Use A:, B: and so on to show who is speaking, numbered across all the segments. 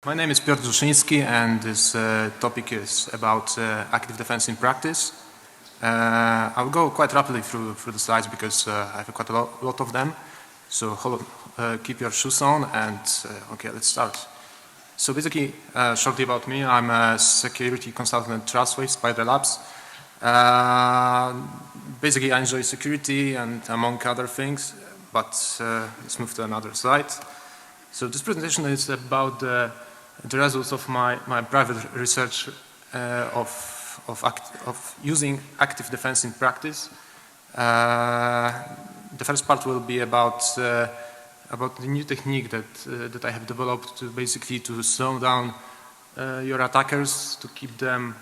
A: My name is Piotr Duszynski, and this topic is about active defense in practice. I'll go quite rapidly through the slides because I have quite a lot of them. So keep your shoes on and okay, let's start. So basically, shortly about me, I'm a security consultant at Trustwave, Spiderlabs. Basically, I enjoy security and among other things, but let's move to another slide. So this presentation is about the results of my private research of using active defense in practice. The first part will be about the new technique that I have developed to basically to slow down your attackers, to keep them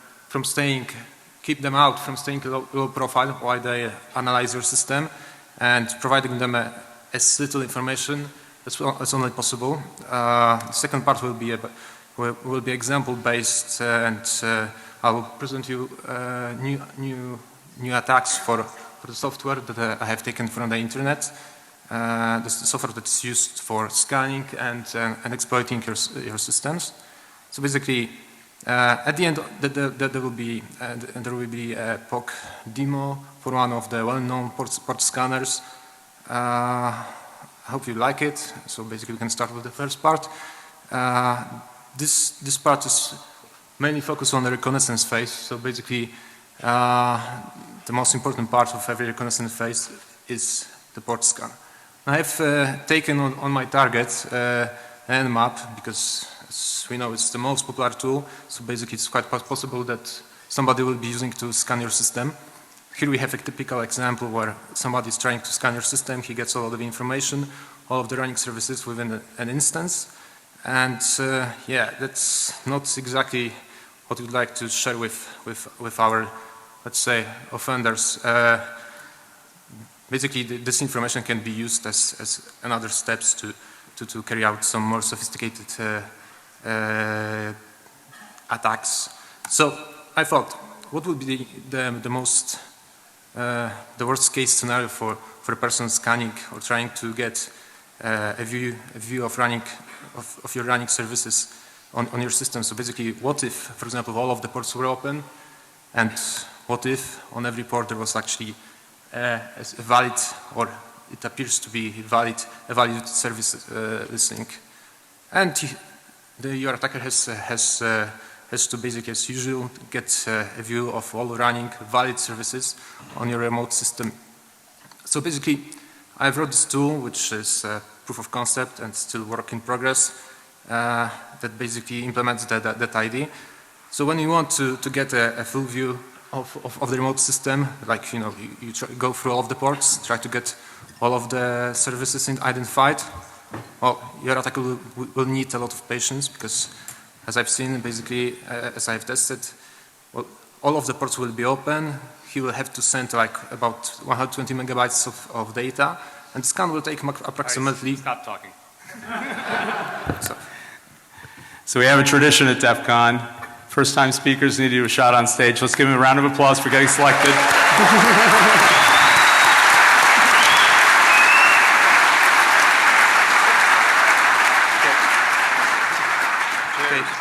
A: out from staying low profile while they analyze your system, and providing them as little information as only possible. The second part will be example based, and I will present you new attacks for the software that I have taken from the internet. This is the software that is used for scanning and exploiting your systems. So basically, at the end, there will be a POC demo for one of the well-known port scanners. I hope you like it. So basically, we can start with the first part. This part is mainly focused on the reconnaissance phase. So basically, the most important part of every reconnaissance phase is the port scan. I have taken on my target Nmap because, as we know, it's the most popular tool. So basically, it's quite possible that somebody will be using to scan your system. Here we have a typical example where somebody is trying to scan your system. He gets all of the information, all of the running services within an instance. And yeah, that's not exactly what we'd like to share with our, let's say, offenders. Basically, this information can be used as another steps to carry out some more sophisticated attacks. So I thought, what would be the worst case scenario for a person scanning or trying to get a view of your running services on your system? So basically, what if, for example, all of the ports were open, and what if on every port there was actually a valid, or it appears to be a valid service listening, and your attacker has to basically, as usual, get a view of all running valid services on your remote system. So basically, I wrote this tool, which is proof of concept and still work in progress, that basically implements that idea. So when you want to get a full view of the remote system, like you go through all of the ports, try to get all of the services identified, well, your attacker will need a lot of patience because, as I've seen, basically, as I've tested, well, all of the ports will be open. He will have to send like about 120 megabytes of data, and the scan will take approximately.
B: Right, stop talking.
C: So we have a tradition at DEFCON. First time speakers need to do a shot on stage. Let's give them a round of applause for getting selected.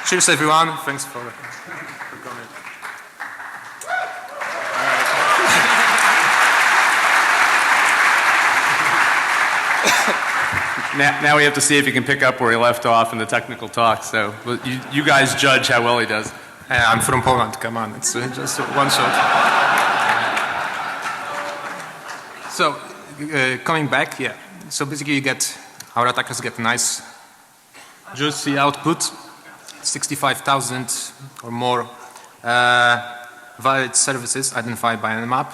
A: Cheers, everyone. Thanks for coming.
C: Now we have to see if he can pick up where he left off in the technical talk. So you guys judge how well he does.
A: I'm from Poland. Come on, it's just one shot. So coming back, yeah. So basically, our attackers get nice, juicy output. 65,000 or more valid services identified by Nmap.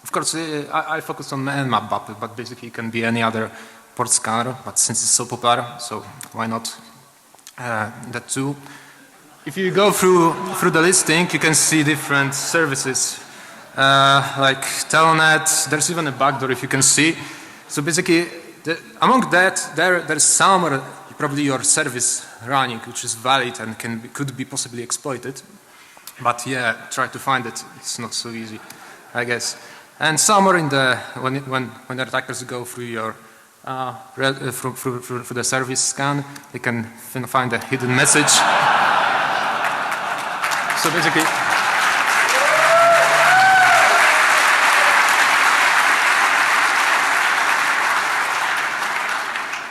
A: Of course, I focus on Nmap, but basically it can be any other port scanner, but since it's so popular, so why not that too. If you go through the listing, you can see different services like telnet. There's even a backdoor, if you can see. So basically, among that, there's somewhere probably your service running, which is valid and could be possibly exploited. But yeah, try to find it. It's not so easy, I guess. And somewhere in when the attackers go through your through the service scan, they can find a hidden message. So basically,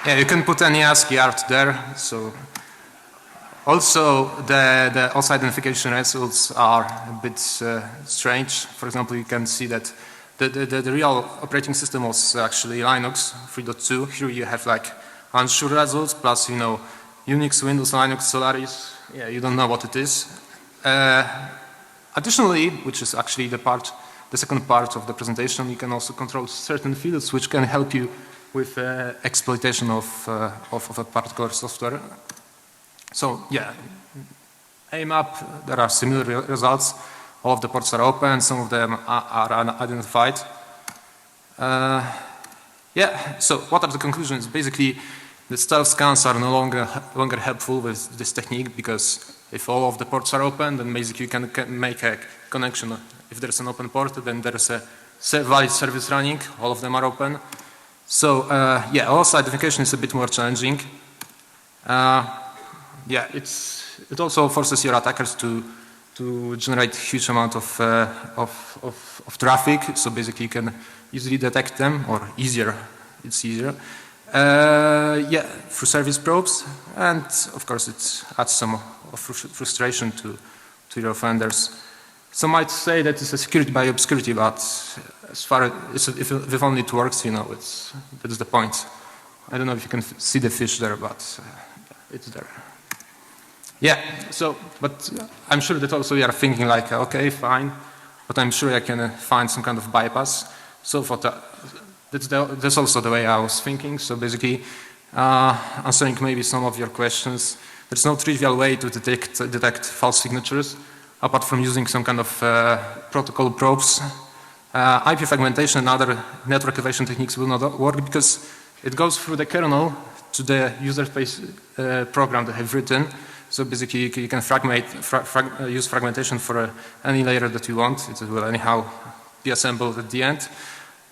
A: yeah, you can put any ASCII art there. So also the also identification results are a bit strange. For example, you can see that the real operating system was actually Linux 3.2. Here you have like unsure results plus, you know, Unix, Windows, Linux, Solaris. Yeah, you don't know what it is. Additionally, which is actually the second part of the presentation, you can also control certain fields which can help you with exploitation of a particular software. So yeah, Nmap, there are similar results. All of the ports are open, some of them are unidentified. Yeah, so what are the conclusions? Basically, the stealth scans are no longer helpful with this technique, because if all of the ports are open, then basically you can make a connection. If there's an open port, then there's a valid service running, all of them are open. So yeah, also identification is a bit more challenging. Yeah, it also forces your attackers to generate huge amount of traffic. So basically you can easily detect them, or it's easier. Yeah, through service probes, and of course it adds some frustration to your offenders. Some might say that it's a security by obscurity, but as far as if only it works, you know, that is the point. I don't know if you can see the fish there, but it's there. Yeah, so, but I'm sure that also you are thinking like, okay, fine, but I'm sure I can find some kind of bypass. So for that's also the way I was thinking. So basically, answering maybe some of your questions, there's no trivial way to detect false signatures, apart from using some kind of protocol probes. IP fragmentation and other network evasion techniques will not work, because it goes through the kernel to the user space program that I have written. So basically you can use fragmentation for any layer that you want. It will anyhow be assembled at the end.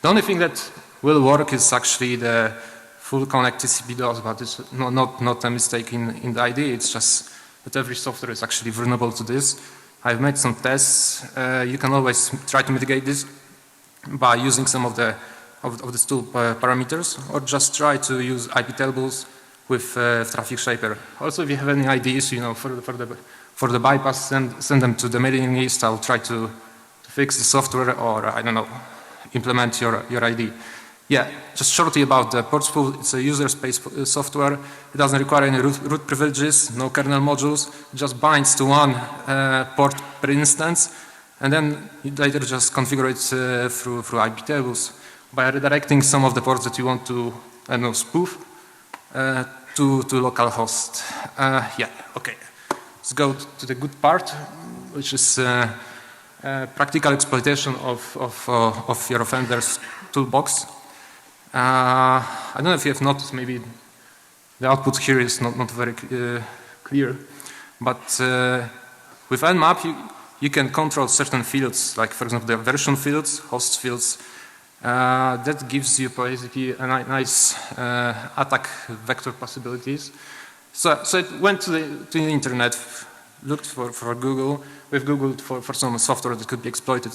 A: The only thing that will work is actually the full connect TCP DOS, but it's not a mistake in the idea. It's just that every software is actually vulnerable to this. I've made some tests. You can always try to mitigate this by using some of the tool parameters, or just try to use IP tables with traffic shaper. Also, if you have any ideas, you know, for the bypass, send them to the mailing list. I'll try to fix the software, or I don't know, implement your ID. Yeah, just shortly about the port spoof. It's a user space software. It doesn't require any root privileges, no kernel modules. It just binds to one port per instance, and then you later just configure it through IP tables by redirecting some of the ports that you want to, I don't know, spoof to localhost. Yeah, okay. Let's go to the good part, which is practical exploitation of your offender's toolbox. I don't know if you have noticed, maybe the output here is not very clear, but with Nmap you can control certain fields, like for example the version fields, host fields. That gives you basically a nice attack vector possibilities. So it went to the internet, looked for Google. We've Googled for some software that could be exploited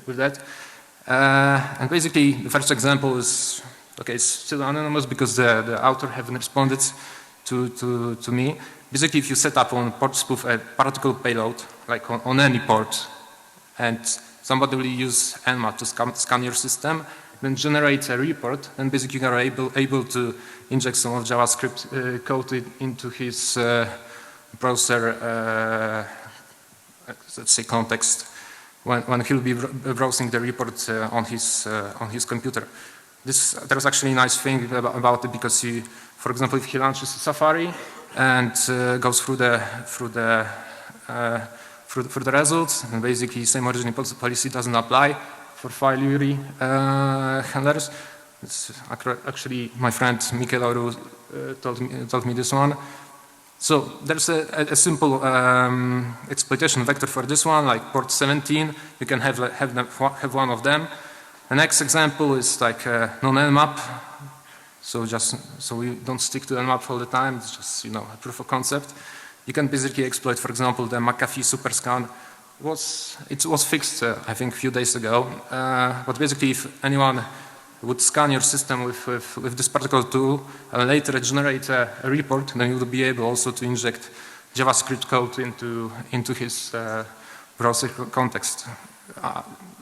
A: with that. And basically the first example is, okay, it's still anonymous because the author haven't responded to me. Basically, if you set up on port spoof a particle payload, like on any port, and somebody will use Nmap to scan your system, then generate a report, and basically you are able to inject some of JavaScript code into his browser, let's say context, when he'll be browsing the report on his computer. There's actually a nice thing about it, because for example, if he launches Safari and goes through the results, and basically same origin policy doesn't apply for file URI handlers. It's actually my friend Mikel told me this one. So there's a simple exploitation vector for this one, like port 17. You can have one of them. The next example is like non-Nmap. So we don't stick to Nmap all the time. It's just a proof of concept. You can basically exploit, for example, the McAfee superscan. It was fixed, I think, a few days ago. But basically, if anyone would scan your system with this particular tool and later generate a report, then you will be able also to inject JavaScript code into his browser context.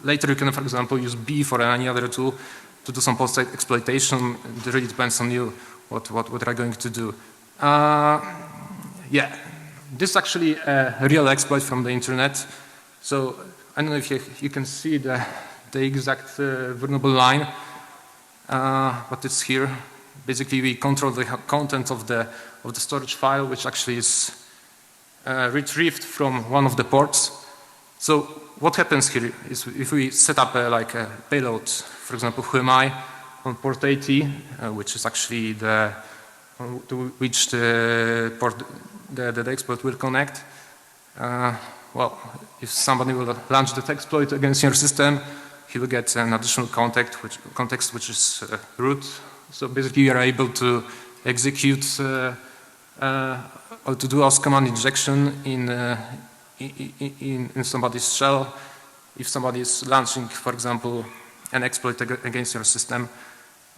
A: Later, you can, for example, use Beef or any other tool to do some post-exploitation. It really depends on you what are going to do. Yeah, this is actually a real exploit from the internet. So I don't know if you can see the exact vulnerable line, but it's here. Basically, we control the content of the storage file, which actually is retrieved from one of the ports. So what happens here is if we set up a payload, for example, whoami on port 80, which is actually to which the exploit will connect. Well, if somebody will launch the exploit against your system, he will get an additional context, which is root. So basically, you are able to execute or to do OS command injection in somebody's shell. If somebody is launching, for example, an exploit against your system.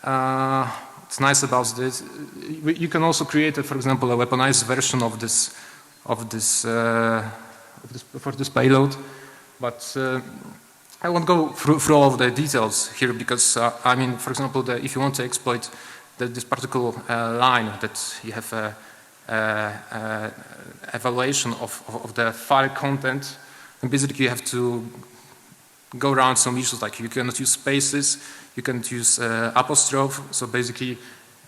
A: What's nice about this, you can also create, for example, a weaponized version of this for this payload, but I won't go through all of the details here because I mean, for example, if you want to exploit this particular line that you have evaluation of the file content, and basically you have to go around some issues like you cannot use spaces, you can't use apostrophe. So basically,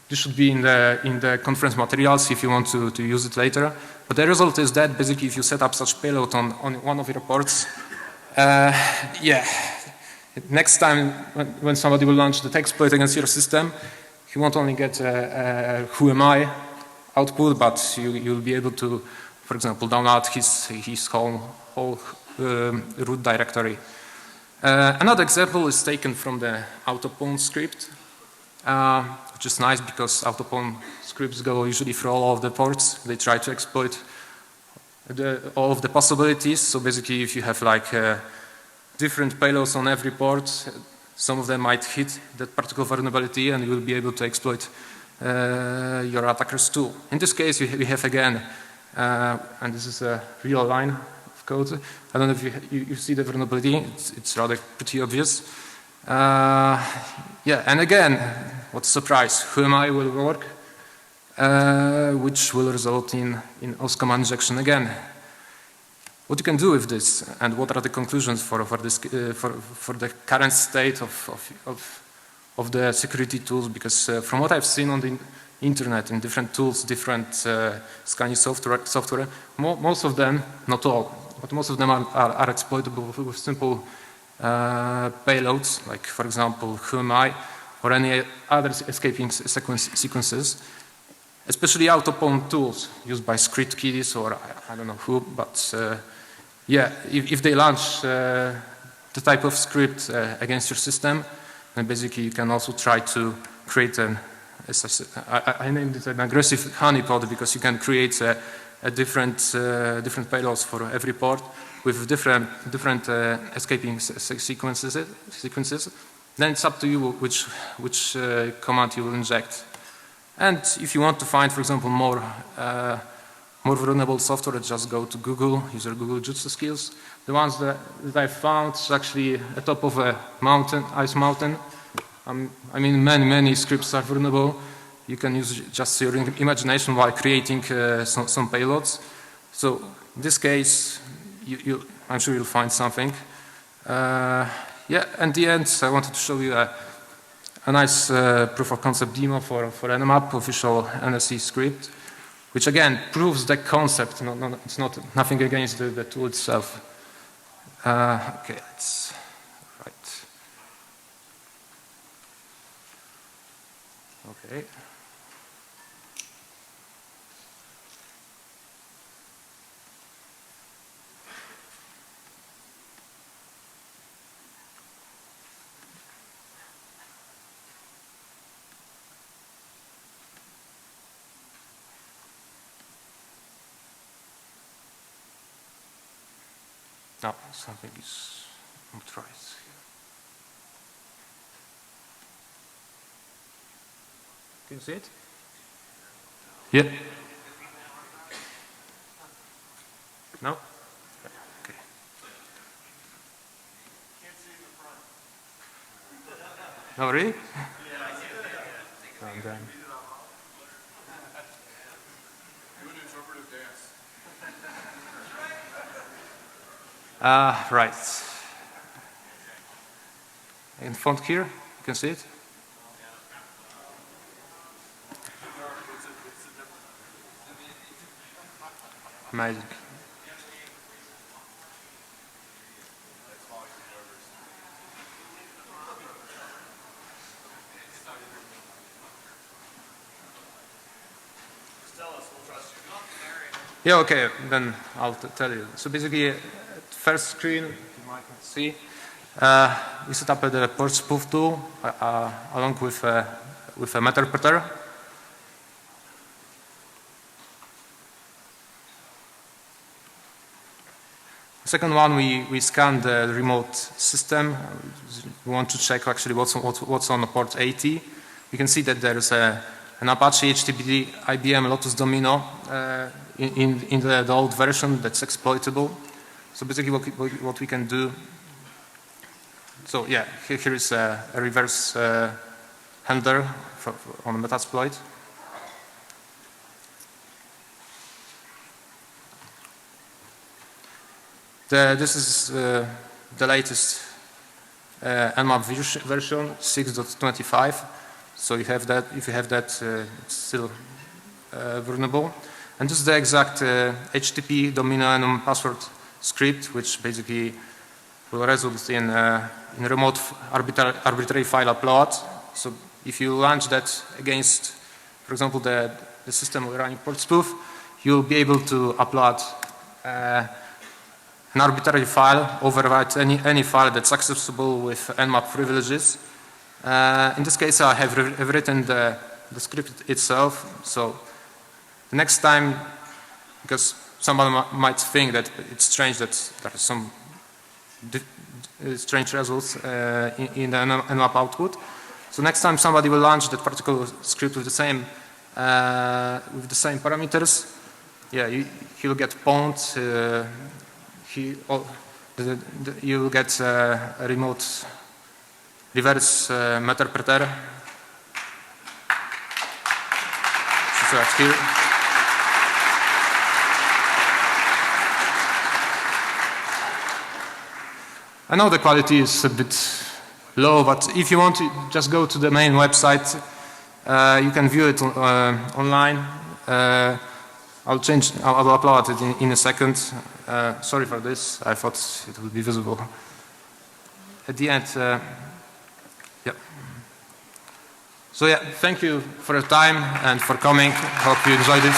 A: this should be in the conference materials if you want to use it later. But the result is that basically, if you set up such payload on one of your ports, yeah, next time when somebody will launch the exploit against your system, he won't only get whoami output, but you'll be able to, for example, download his whole root directory. Another example is taken from the autopwn script, which is nice because autopwn scripts go usually through all of the ports. They try to exploit all of the possibilities. So basically, if you have different payloads on every port, some of them might hit that particular vulnerability, and you will be able to exploit your attacker's tool. In this case, we have again, and this is a real line of code. I don't know if you see the vulnerability. It's rather pretty obvious. Yeah, and again, what's a surprise? Whoami will work, which will result in OS command injection again. What you can do with this, and what are the conclusions for the current state of the security tools? Because from what I've seen on the internet in different tools, different scanning software, most of them, not all, but most of them are exploitable with simple payloads, like for example whoami or any other escaping sequences, especially autopwn tools used by script kiddies or I don't know who, but yeah, if they launch the type of script against your system, then basically you can also try to create I named it an aggressive honeypot because you can create a different payloads for every port with different escaping sequences. Then it's up to you which command you will inject. And if you want to find, for example, more vulnerable software, just go to Google, use your Google Jutsu skills. The ones that I found is actually atop of a mountain, ice mountain. I mean, many scripts are vulnerable. You can use just your imagination while creating some payloads. So in this case, I'm sure you'll find something. Yeah, at the end, I wanted to show you a nice proof of concept demo for Nmap official NSE script, which again proves the concept. It's nothing against the tool itself. Okay, that's right. Okay. No, something is not right here. Can you see it? Yeah. No? Okay. No, really? And then. Right. In front here, you can see it. Amazing. Yeah, okay, then I'll tell you. So basically, first screen, you might see, we set up the port spoof tool along with a meterpreter. Second one, we scan the remote system. We want to check actually what's on the port 80. You can see that there is an Apache HTTP IBM Lotus Domino in the old version that's exploitable. So basically what we can do, so yeah, here is a reverse handler on Metasploit. This is the latest Nmap version 6.25. So you have that. If you have that, it's still vulnerable. And this is the exact HTTP domino and password script, which basically will result in remote arbitrary file upload. So if you launch that against, for example, the system running port spoof, you'll be able to upload an arbitrary file, overwrite any file that's accessible with Nmap privileges. In this case, I have written the script itself. So the next time, because someone might think that it's strange that there are some strange results in the Nmap output. So next time somebody will launch that particular script with the same parameters, yeah, he'll get pwned. You will get a remote reverse meterpreter. So that's here. I know the quality is a bit low, but if you want to just go to the main website, you can view it online. I'll upload it in a second. Sorry for this. I thought it would be visible. At the end, yeah. So yeah, thank you for your time and for coming. Hope you enjoyed it.